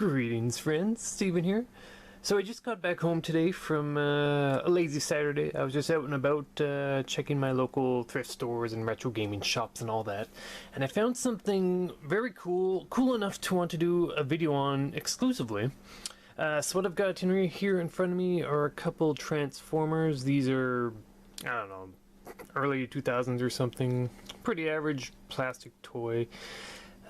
Greetings, friends. Steven here. So I just got back home today from a lazy Saturday. I was just out and about checking my local thrift stores and retro gaming shops and all that. And I found something very cool enough to want to do a video on exclusively. So what I've got here in front of me are a couple Transformers. These are, I don't know, early 2000s or something. Pretty average plastic toy.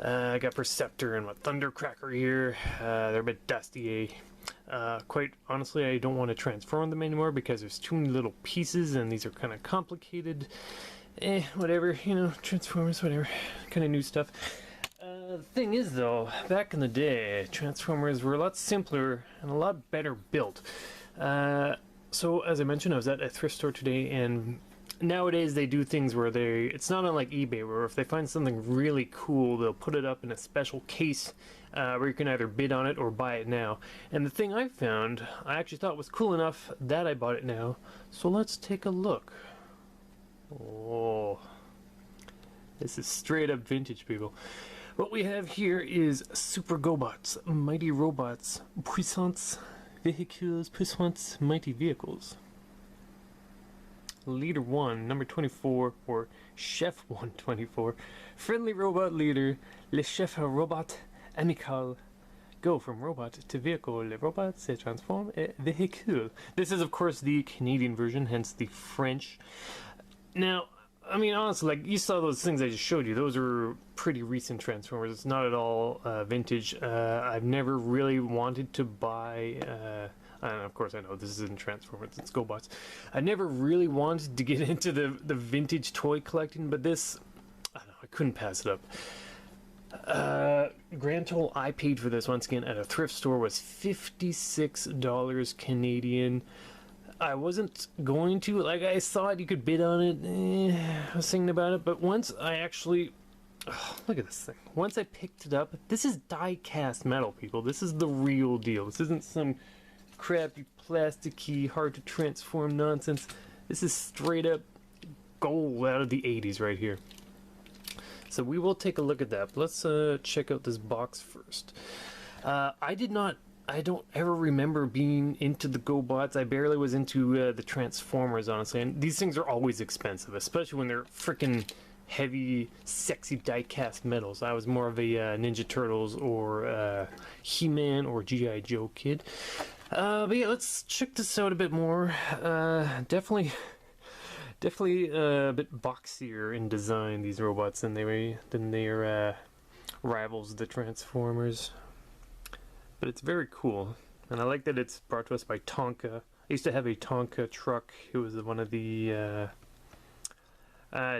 I got Perceptor and Thundercracker here. They're a bit dusty. Quite honestly, I don't want to transform them anymore because there's too many little pieces and these are kind of complicated. Whatever, you know, Transformers, whatever. Kind of new stuff. The thing is though, back in the day, Transformers were a lot simpler and a lot better built. So as I mentioned, I was at a thrift store today, and nowadays they do things where it's not unlike eBay, where if they find something really cool, they'll put it up in a special case where you can either bid on it or buy it now. And the thing I found, I actually thought was cool enough that I bought it now. So let's take a look. Oh, this is straight up vintage, people. What we have here is Super GoBots, mighty robots, puissance véhicules, puissance mighty vehicles. Leader-1, number 24, or Chef 124. Friendly robot leader, le chef robot amical. Go from robot to vehicle. Le robot se transforme et véhicule. This is, of course, the Canadian version, hence the French. Now, I mean, honestly, like, you saw those things I just showed you. Those are pretty recent Transformers. It's not at all vintage. I've never really wanted to buy... and of course I know this isn't Transformers, it's Gobots. I never really wanted to get into the vintage toy collecting, but this, I don't know, I couldn't pass it up. Grand total I paid for this, once again, at a thrift store was $56 Canadian. I wasn't going to, like, I saw it, you could bid on it, I was thinking about it, but once I actually... Oh, look at this thing. Once I picked it up, this is die-cast metal, people. This is the real deal. This isn't some crappy, plasticky, hard to transform nonsense. This is straight up gold out of the 80s right here. So we will take a look at that. But let's check out this box first. I don't ever remember being into the Gobots. I barely was into the Transformers, honestly. And these things are always expensive, especially when they're freaking heavy, sexy die-cast metals. I was more of a Ninja Turtles or He-Man or G.I. Joe kid. But yeah, let's check this out a bit more. Definitely a bit boxier in design, these robots, than their rivals, the Transformers. But it's very cool, and I like that it's brought to us by Tonka. I used to have a Tonka truck. It was one of the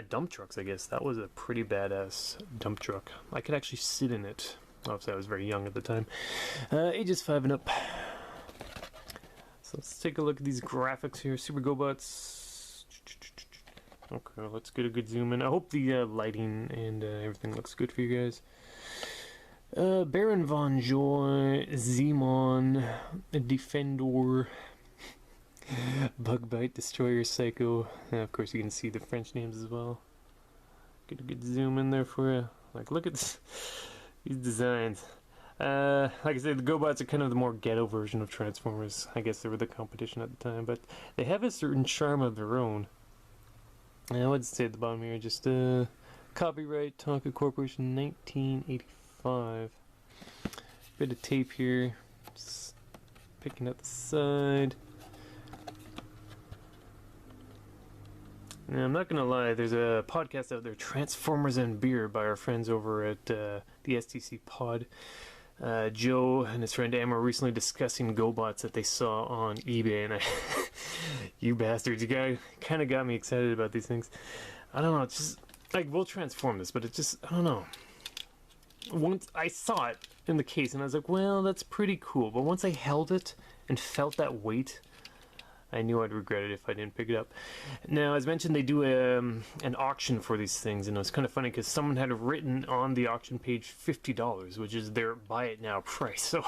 dump trucks, I guess. That was a pretty badass dump truck. I could actually sit in it. Obviously, I was very young at the time. Ages 5 and up. So let's take a look at these graphics here. Super GoBots. Okay, let's get a good zoom in. I hope the lighting and everything looks good for you guys. Baron Von Joy, Zemon, Defendor, Bugbite, Destroyer, Psycho. And of course, you can see the French names as well. Get a good zoom in there for you. Like, look at these designs. Like I said, the Gobots are kind of the more ghetto version of Transformers. I guess they were the competition at the time, but they have a certain charm of their own. And I would say at the bottom here, just copyright Tonka Corporation 1985. Bit of tape here, just picking up the side. Now, I'm not gonna lie, there's a podcast out there, Transformers and Beer, by our friends over at the STC Pod. Joe and his friend Am were recently discussing Gobots that they saw on eBay, and you bastards, you kind of got me excited about these things. I don't know, it's just, like, we'll transform this, but it just, I don't know. Once I saw it in the case, and I was like, well, that's pretty cool, but once I held it and felt that weight, I knew I'd regret it if I didn't pick it up. Now, as mentioned, they do an auction for these things, and it was kind of funny because someone had written on the auction page $50, which is their buy it now price. So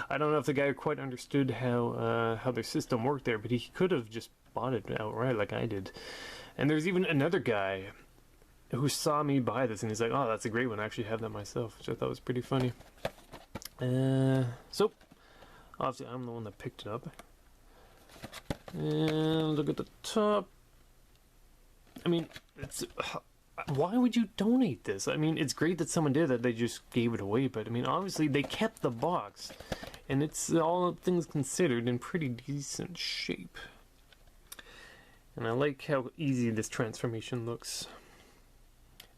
I don't know if the guy quite understood how their system worked there, but he could have just bought it outright like I did. And there's even another guy who saw me buy this, and he's like, oh, that's a great one, I actually have that myself, which I thought was pretty funny. So, obviously I'm the one that picked it up. And look at the top. I mean, it's... why would you donate this? I mean, it's great that someone did that, they just gave it away, but I mean, obviously they kept the box, and it's, all things considered, in pretty decent shape. And I like how easy this transformation looks.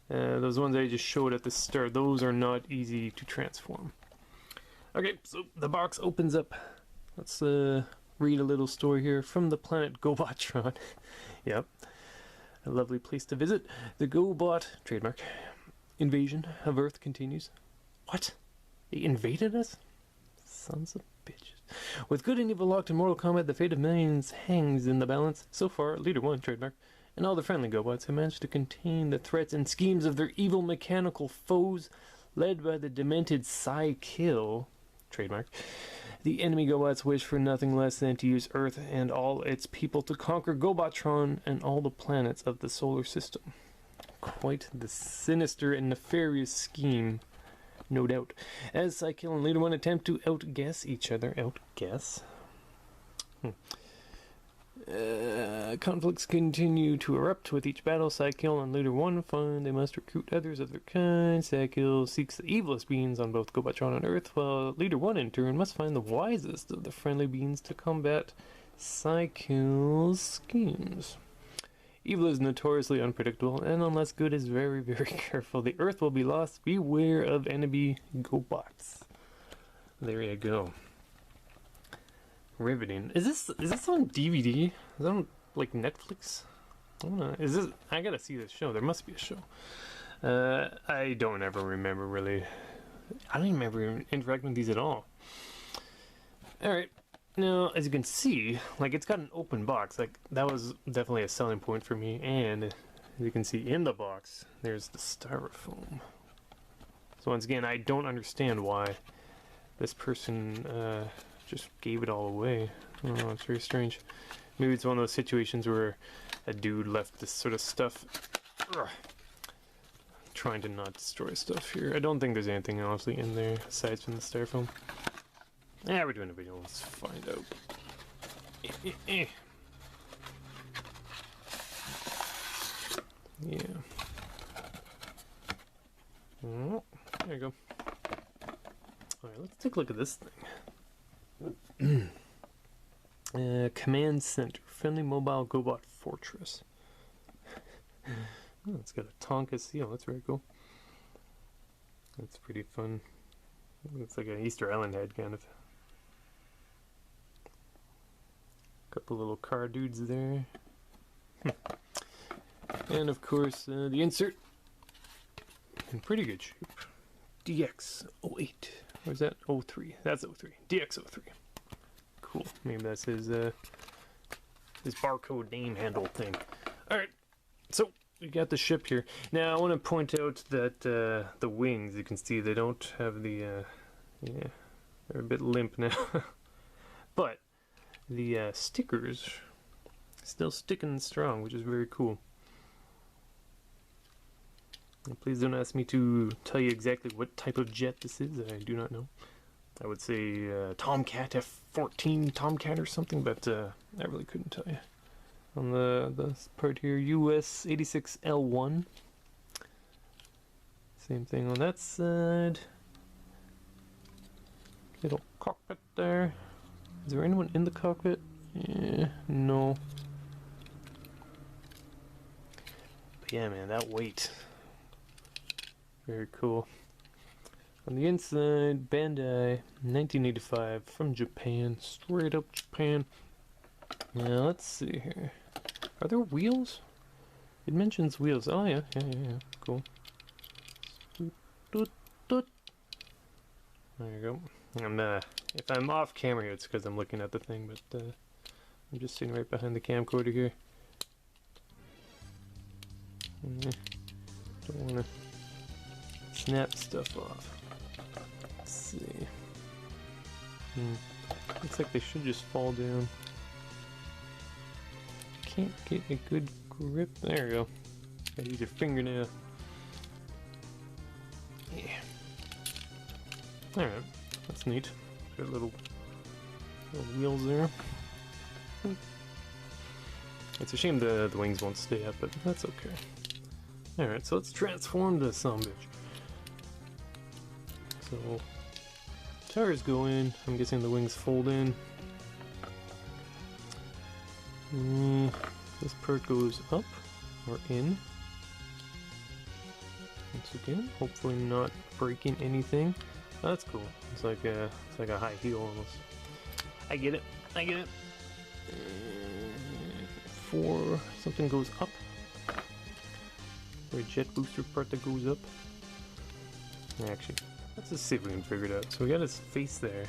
Those ones I just showed at the start, those are not easy to transform. Okay, so the box opens up. Let's read a little story here from the planet Gobotron. Yep. A lovely place to visit. The GoBot, trademark, invasion of Earth continues. What? They invaded us? Sons of bitches. With good and evil locked in mortal combat, the fate of millions hangs in the balance. So far, Leader-1, trademark, and all the friendly GoBots have managed to contain the threats and schemes of their evil mechanical foes, led by the demented Psykill, trademark. The enemy GoBots wish for nothing less than to use Earth and all its people to conquer Gobotron and all the planets of the solar system. Quite the sinister and nefarious scheme, no doubt. As Psykill and Leader-1 attempt to outguess each other. Outguess? Conflicts continue to erupt with each battle. Psykill and Leader-1 find they must recruit others of their kind. Psykill seeks the evilest beings on both Gobotron and Earth, while Leader-1 in turn must find the wisest of the friendly beings to combat Psykill's schemes. Evil is notoriously unpredictable, and unless good is very, very careful, the Earth will be lost. Beware of enemy Gobots. There you go. Riveting. Is this on DVD? Is that on like Netflix? I don't know. Is this? I gotta see this show. There must be a show. I don't ever remember really. I don't even remember interacting with these at all. All right. Now, as you can see, like it's got an open box. Like that was definitely a selling point for me. And as you can see in the box, there's the styrofoam. So once again, I don't understand why this person just gave it all away. I don't know, it's very strange. Maybe it's one of those situations where a dude left this sort of stuff. Ugh. Trying to not destroy stuff here. I don't think there's anything honestly in there aside from the styrofoam. Yeah, we're doing a video. Let's find out. Yeah. Oh, there you go. Alright, let's take a look at this thing. Command Center. Friendly Mobile GoBot Fortress. Oh, it's got a Tonka seal. That's very cool. That's pretty fun. Looks like an Easter Island head, kind of. Couple little car dudes there. And of course, the insert. In pretty good shape. DX08. Or is that 03? That's 03. DX03. Cool. Maybe that's his barcode name handle thing. Alright. So, we got the ship here. Now, I want to point out that the wings, you can see they don't have the, yeah, they're a bit limp now. But, the stickers still sticking strong, which is very cool. And please don't ask me to tell you exactly what type of jet this is. I do not know. I would say Tomcat F-14 Tomcat or something, but I really couldn't tell you. On the part here, US 86L1. Same thing on that side. Little cockpit there. Is there anyone in the cockpit? Yeah, no. But yeah, man, that weight. Very cool. On the inside, Bandai, 1985, from Japan, straight up Japan. Now, let's see here. Are there wheels? It mentions wheels. Oh, yeah, cool. There you go. If I'm off camera here, it's because I'm looking at the thing, but I'm just sitting right behind the camcorder here. Don't want to snap stuff off. Let's see. Looks like they should just fall down. Can't get a good grip. There you go. Gotta use your fingernail. Yeah. Alright. That's neat. Got little wheels there. It's a shame the wings won't stay up, but that's okay. Alright, so let's transform this son of a bitch. So, tires go in. I'm guessing the wings fold in. This part goes up or in. Once again, hopefully not breaking anything. Oh, that's cool. It's like a high heel almost. I get it. I get it. 4 something goes up. Or a jet booster part that goes up. Actually, let's just see if we can figure it out. So we got his face there.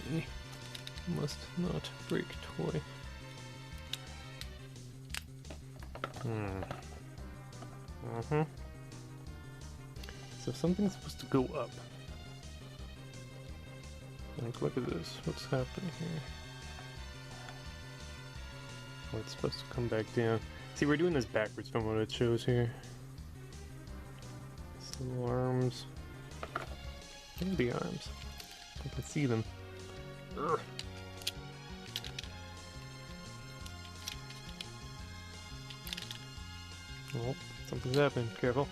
Okay. Must not break toy. So something's supposed to go up. Like, look at this. What's happening here? Oh, it's supposed to come back down. See, we're doing this backwards from what it shows here. Some arms. Where are the arms? I can see them. Urgh. Oh, something's happening. Careful.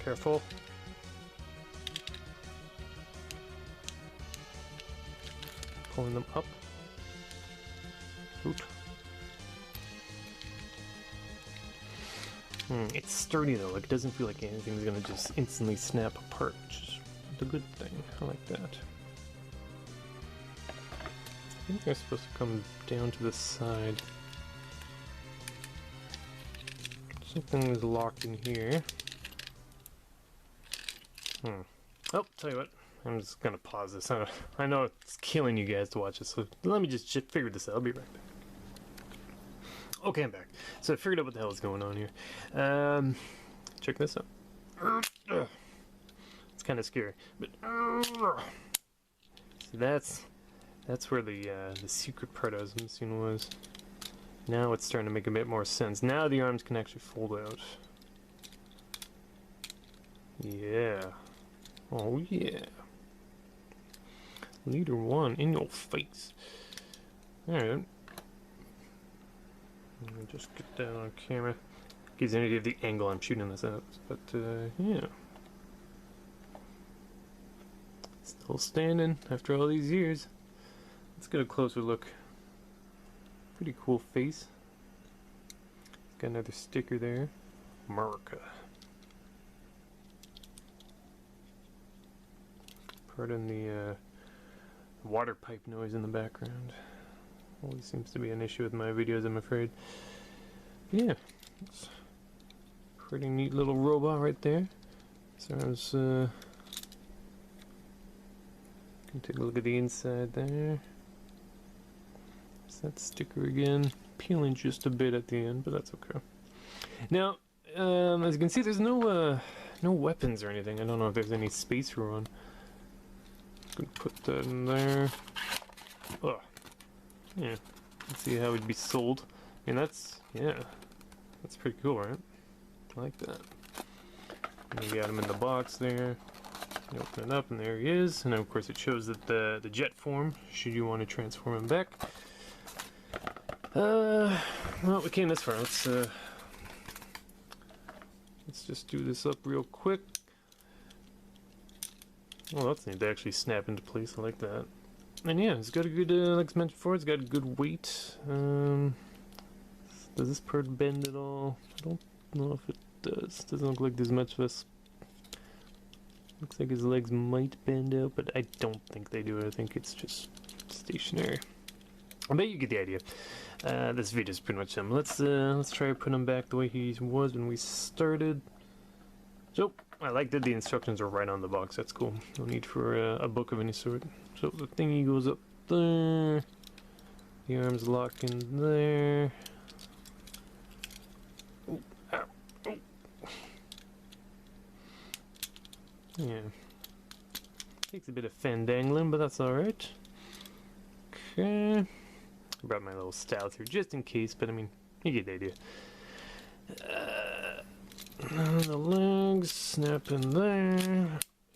Careful. Pulling them up. Oop. It's sturdy though, like it doesn't feel like anything's gonna just instantly snap apart, which is the good thing. I like that. I think they're supposed to come down to the side. Something is locked in here. Oh, tell you what, I'm just gonna pause this. I know it's killing you guys to watch this, so let me just figure this out. I'll be right back. Okay, I'm back. So I figured out what the hell is going on here. Check this out. It's kind of scary, but so that's where the secret part I was missing was. Now it's starting to make a bit more sense. Now the arms can actually fold out. Yeah. Oh yeah. Leader-1 in your face. Alright. Let me just get that on camera. Gives you an idea of the angle I'm shooting this at. But yeah. Still standing after all these years. Let's get a closer look. Pretty cool face. Got another sticker there. America. Pardon the water pipe noise in the background. Always seems to be an issue with my videos, I'm afraid. Yeah, it's a pretty neat little robot right there. So I was, can take a look at the inside there. That sticker again, peeling just a bit at the end, but that's okay. Now, as you can see, there's no weapons or anything. I don't know if there's any space for one. Gonna put that in there. Oh, yeah. Let's see how it'd be sold. I mean, that's pretty cool, right? I like that. And you got him in the box there. You open it up, and there he is. And then, of course, it shows that the jet form, should you want to transform him back. Well, we came this far. Let's just do this up real quick. Oh, that's neat. They actually snap into place. I like that. And yeah, it's got a good, like I mentioned before, it's got a good weight. Does this part bend at all? I don't know if it does. Doesn't look like there's much of a... Looks like his legs might bend out, but I don't think they do. I think it's just stationary. But you get the idea. This video is pretty much him. Let's try putting him back the way he was when we started. So I like that the instructions are right on the box. That's cool. No need for a book of any sort. So the thingy goes up there. The arms lock in there. Ooh, ow, ooh. Yeah. Takes a bit of fendangling, but that's alright. Okay. I brought my little styles here just in case, but I mean, you get the idea. The legs snap in there.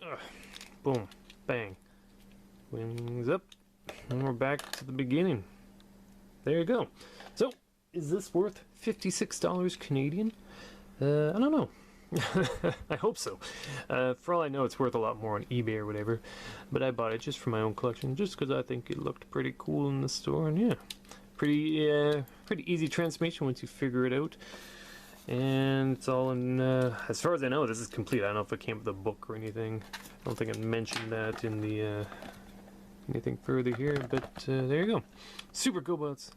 Ugh. Boom. Bang. Wings up. And we're back to the beginning. There you go. So, is this worth $56 Canadian? I don't know. I hope so. For all I know, it's worth a lot more on eBay or whatever. But I bought it just for my own collection, just because I think it looked pretty cool in the store. And yeah, pretty easy transformation once you figure it out. And it's all in, as far as I know, this is complete. I don't know if it came with a book or anything. I don't think I mentioned that in the anything further here, but there you go. Super GoBots,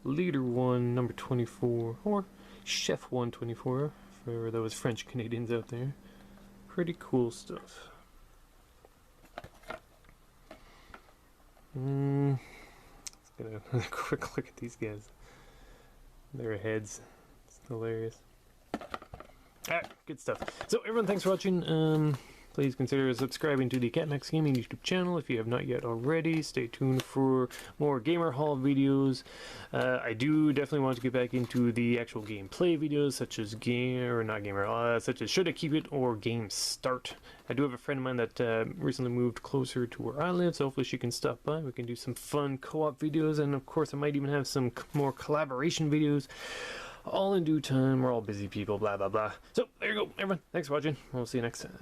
Leader-1, number 24, or Chef 124, for those French Canadians out there. Pretty cool stuff. Let's get a quick look at these guys. Their heads. It's hilarious. Alright, good stuff. So everyone, thanks for watching. Please consider subscribing to the CatMax Gaming YouTube channel if you have not yet already. Stay tuned for more Gamer Hall videos. I do definitely want to get back into the actual gameplay videos, such as such as Should I Keep It or Game Start. I do have a friend of mine that recently moved closer to where I live, so hopefully she can stop by. We can do some fun co-op videos, and of course I might even have some more collaboration videos. All in due time. We're all busy people, blah blah blah. So there you go, everyone. Thanks for watching. We'll see you next time.